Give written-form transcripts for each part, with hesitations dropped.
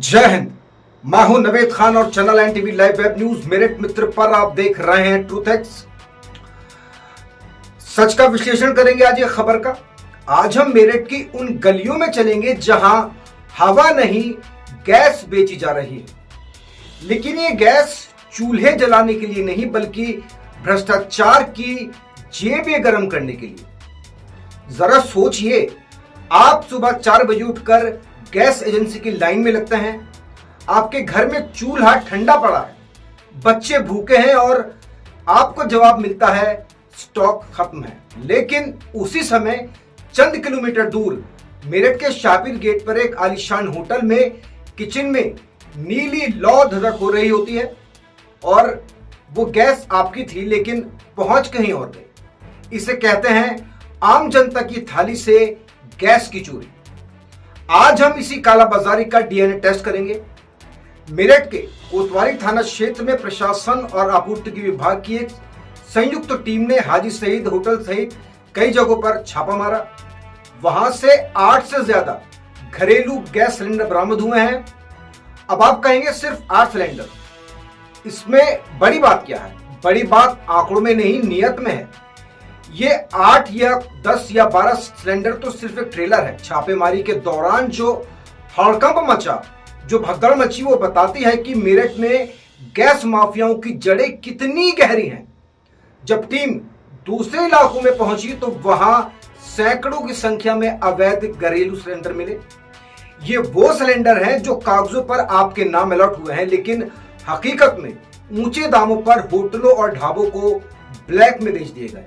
जय हिंद। मैं हूं नवेद खान और channel NTV live web news Meerut मित्र पर आप देख रहे हैं ट्रूथ एक्स। सच का विश्लेषण करेंगे आज ये खबर का। आज हम मेरठ की उन गलियों में चलेंगे जहां हवा नहीं गैस बेची जा रही है, लेकिन ये गैस चूल्हे जलाने के लिए नहीं बल्कि भ्रष्टाचार की जेबें गर्म करने के लिए। जरा सोचिए, आप सुबह 4 बजे उठकर गैस एजेंसी की लाइन में लगते हैं, आपके घर में चूल्हा ठंडा पड़ा है, बच्चे भूखे हैं और आपको जवाब मिलता है स्टॉक खत्म है। लेकिन उसी समय चंद किलोमीटर दूर मेरठ के शाहपीर गेट पर एक आलीशान होटल में किचन में नीली लौ धधक हो रही होती है और वो गैस आपकी थी लेकिन पहुंच कहीं और गई। इसे कहते हैं आम जनता की थाली से गैस की चोरी। आज हम इसी कालाबाजारी का डीएनए टेस्ट करेंगे। मेरठ के कोतवाली थाना क्षेत्र में प्रशासन और आपूर्ति विभाग की एक संयुक्त टीम ने हाजी सईद होटल सहित कई जगहों पर छापा मारा। वहां से 8 से ज्यादा घरेलू गैस सिलेंडर बरामद हुए हैं। अब आप कहेंगे सिर्फ 8 सिलेंडर, इसमें बड़ी बात क्या है? बड़ी बात आंकड़ों में नहीं, नियत में है। ये 8 या 10 या 12 सिलेंडर तो सिर्फ एक ट्रेलर है। छापेमारी के दौरान जो हड़कंप मचा, जो भगदड़ मची, वो बताती है कि मेरठ में गैस माफियाओं की जड़ें कितनी गहरी हैं। जब टीम दूसरे इलाकों में पहुंची तो वहां सैकड़ों की संख्या में अवैध घरेलू सिलेंडर मिले। ये वो सिलेंडर हैं जो कागजों पर आपके नाम अलॉट हुए हैं, लेकिन हकीकत में ऊंचे दामों पर होटलों और ढाबों को ब्लैक में बेच दिए गए।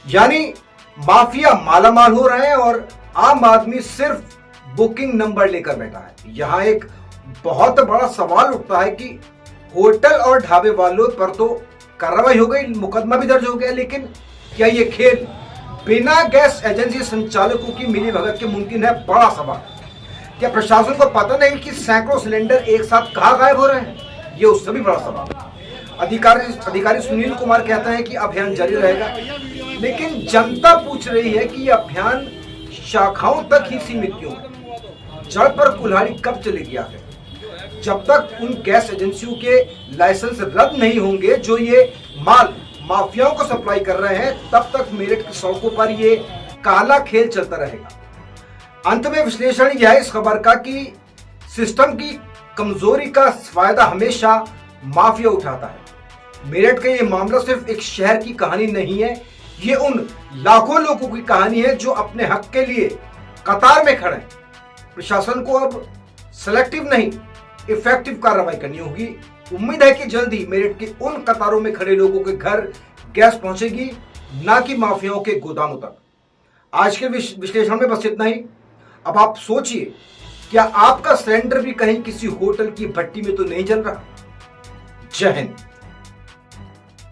यानी माफिया मालामाल हो रहे हैं और आम आदमी सिर्फ बुकिंग नंबर लेकर बैठा है। यहाँ एक बहुत बड़ा सवाल उठता है कि होटल और ढाबे वालों पर तो कार्रवाई हो गई, मुकदमा भी दर्ज हो गया, लेकिन क्या ये खेल बिना गैस एजेंसी संचालकों की मिलीभगत के मुमकिन है? बड़ा सवाल। क्या प्रशासन को पता नहीं कि सैकड़ों सिलेंडर एक साथ कहां गायब हो रहे हैं? ये उससे भी बड़ा सवाल। अधिकारी सुनील कुमार कहते हैं कि अभियान जारी रहेगा, लेकिन जनता पूछ रही है कि यह अभियान शाखाओं तक ही सीमित क्यों है? जड़ पर कुल्हाड़ी कब चलेगी आखिर? जब तक उन गैस एजेंसियों के लाइसेंस रद्द नहीं होंगे जो ये माल माफियाओं को सप्लाई कर रहे हैं, तब तक मेरठ की सड़कों पर ये काला खेल चलता रहेगा। अंत में विश्लेषण यह है इस खबर का कि सिस्टम की कमजोरी का फायदा हमेशा माफिया उठाता है। मेरठ का ये मामला सिर्फ एक शहर की कहानी नहीं है, ये उन लाखों लोगों की कहानी है जो अपने हक के लिए कतार में खड़े हैं। प्रशासन को अब सेलेक्टिव नहीं, इफेक्टिव कार्रवाई करनी होगी। उम्मीद है कि जल्दी मेरठ के उन कतारों में खड़े लोगों के घर गैस पहुंचेगी, ना कि माफियाओं के गोदामों तक। आज के विश्लेषण में बस इतना ही। अब आप सोचिए, क्या आपका सिलेंडर भी कहीं किसी होटल की भट्टी में तो नहीं जल रहा? जय हिंद।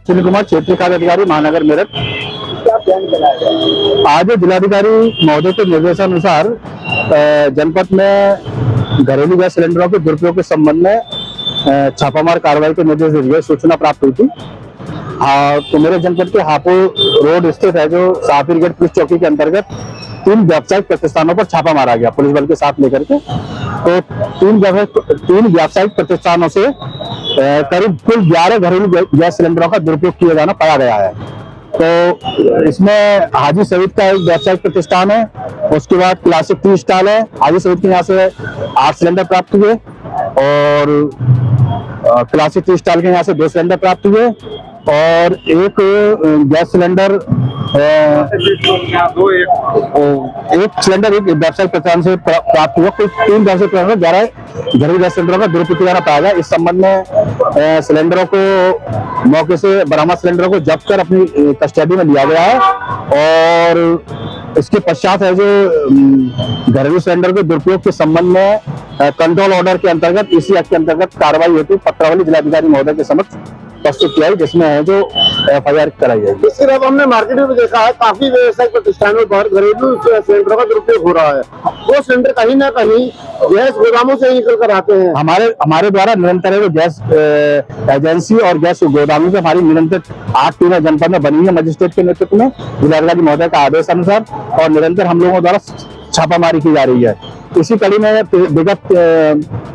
सुनील कुमार, क्षेत्रीय कार्य अधिकारी, महानगर मेरठ। क्या अभियान चलाया गया? आज जिलाधिकारी महोदय के निर्देशानुसार जनपद में घरेलू गैस सिलेंडरों के दुरुपयोग के संबंध में छापामार कार्रवाई के निर्देश दिए, सूचना प्राप्त हुई थी। तो मेरे जनपद के हापुड़ रोड स्थित है जो शाहपीर गेट पुलिस चौकी के अंतर्गत 3 व्यावसायिक प्रतिष्ठानों पर छापा मारा गया पुलिस बल के साथ लेकर के। तो 3 व्यावसायिक प्रतिष्ठानों से करीब कुल 11 घरेलू गैस सिलेंडरों का दुरुपयोग किया जाना पाया गया है। तो इसमें हाजी सईद का एक व्यावसायिक प्रतिष्ठान है, उसके बाद क्लासिक टी स्टॉल है। हाजी सईद के यहाँ से 8 सिलेंडर प्राप्त हुए और क्लासिक टी स्टॉल के यहाँ से 2 सिलेंडर प्राप्त हुए और एक गैस सिलेंडर एक सिलेंडर एक व्यावसायिक प्रतिष्ठान से प्राप्त हुआ। कुल 3 व्यावसायिक प्रतिष्ठान 11 घरेलू गैस सिलेंडरों का दुरुपयोग किया पाया गया। इस संबंध में सिलेंडरों को मौके से बरामद सिलेंडरों को जब्त कर अपनी कस्टडी में लिया गया है और इसके पश्चात है जो घरेलू सिलेंडर के दुरुपयोग के संबंध में कंट्रोल ऑर्डर के अंतर्गत इसी एक्ट के अंतर्गत कार्रवाई हेतु पत्रावली जिलाधिकारी महोदय के समक्ष प्रस्तुत किया है, जिसमें है जो एफआईआर कराई जाएगी। इसके अलावा हमने मार्केट में देखा है काफी व्यावसायिक प्रतिष्ठानों पर घरेलू सिलेंडरों का दुरुपयोग हो रहा है। वो सिलेंडर कहीं ना कहीं गैस गोदामों से निकल कर आते हैं। हमारे द्वारा निरंतर है गैस एजेंसी और गैस गोदामों से हमारी निरंतर 8 टीमें जनपद में बनी है मजिस्ट्रेट के नेतृत्व में जिलाधिकारी महोदय का आदेश अनुसार, और निरंतर हम लोगों द्वारा छापामारी की जा रही है। इसी कड़ी में विगत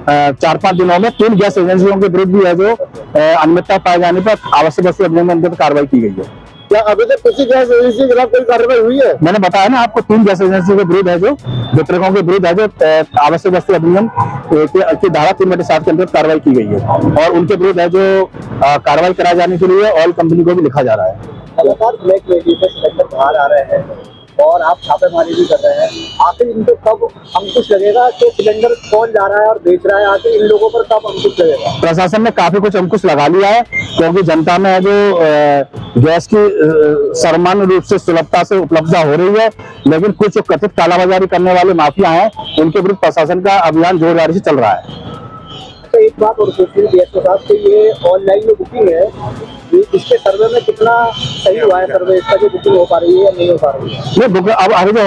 4-5 दिनों में 3 गैस एजेंसियों के विरुद्ध भी है जो अनियमितता पाए जाने पर आवश्यक वस्तु अधिनियम के अंतर्गत कार्रवाई की गई है। क्या अभी तक किसी गैस एजेंसी के खिलाफ कोई कार्रवाई हुई है? मैंने बताया ना आपको, 3 गैस एजेंसी के विरुद्ध है जो वितरकों के विरुद्ध है जो आवश्यक वस्तु अधिनियम की धारा 3/7 के अंतर्गत कार्रवाई की गई है और उनके विरुद्ध है जो कार्रवाई कराए जाने के लिए ऑयल कंपनी को भी लिखा जा रहा है। लगातार ब्लैक लेडी से सिलेंडर बाहर आ रहे हैं और आप छापेमारी भी कर रहे हैं, आखिर इनको कब अंकुश लगेगा कि सिलेंडर कौन जा रहा है और बेच रहा है, आखिर इन लोगों पर कब अंकुश लगेगा? प्रशासन ने काफी कुछ अंकुश लगा लिया है क्योंकि जनता में जो गैस की सामान्य रूप से सुलभता से उपलब्धता हो रही है, लेकिन कुछ जो कथित कालाबाजारी करने वाले माफिया हैं उनके विरुद्ध प्रशासन का अभियान जोरदारी से चल रहा है। अच्छा, एक बात और पूछनी थी इसके साथ कि ये ऑनलाइन जो बुकिंग है, ये इसके सर्वे में कितना सही हुआ है सर्वे इसका, जो बुकिंग हो पा रही है या नहीं हो पा रही है? ये बुकिंग अब अभी जो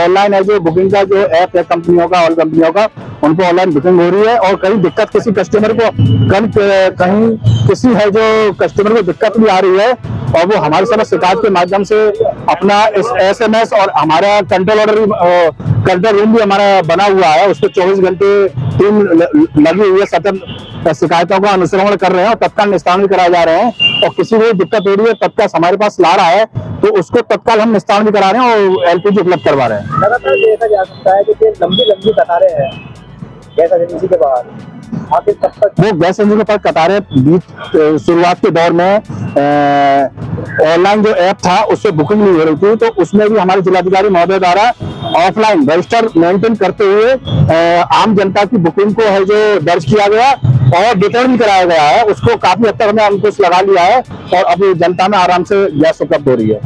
ऑनलाइन है, जो बुकिंग का जो ऐप है कंपनियों का, ऑल कंपनियों का, उन पर ऑनलाइन बुकिंग हो रही है और कहीं दिक्कत किसी कस्टमर को कहीं किसी है जो कस्टमर को दिक्कत भी आ रही है और वो हमारे साथ शिकायत के माध्यम से अपना इस SMS और हमारा कंट्रोल रूम भी हमारा बना हुआ है, उस पर 24 घंटे टीम लगी हुई है, सतत शिकायतों का अनुश्रवण कर रहे हैं और तत्काल निस्तारण कराए जा रहे हैं और किसी को दिक्कत हो रही है तत्काल हमारे पास ला रहा है तो उसको तत्काल हम निस्तारण भी करा रहे हैं और LPG उपलब्ध करवा रहे हैं। लगातार देखा जा सकता है कि लंबी कतारें हैं गैस एजेंसी के बाहर, आखिर कब तक? वो गैस एजेंसी के पास कतारें बीच शुरुआत के दौर में ऑनलाइन जो ऐप था उससे बुकिंग नहीं हो रही थी, तो उसमें भी हमारे जिलाधिकारी महोदय द्वारा ऑफलाइन रजिस्टर मेंटेन करते हुए आम जनता की बुकिंग को है जो दर्ज किया गया और वितरण भी कराया गया है, उसको काफी हद तक हमने अंकुश लगा लिया है और अभी जनता में आराम से गैस उपलब्ध हो रही है।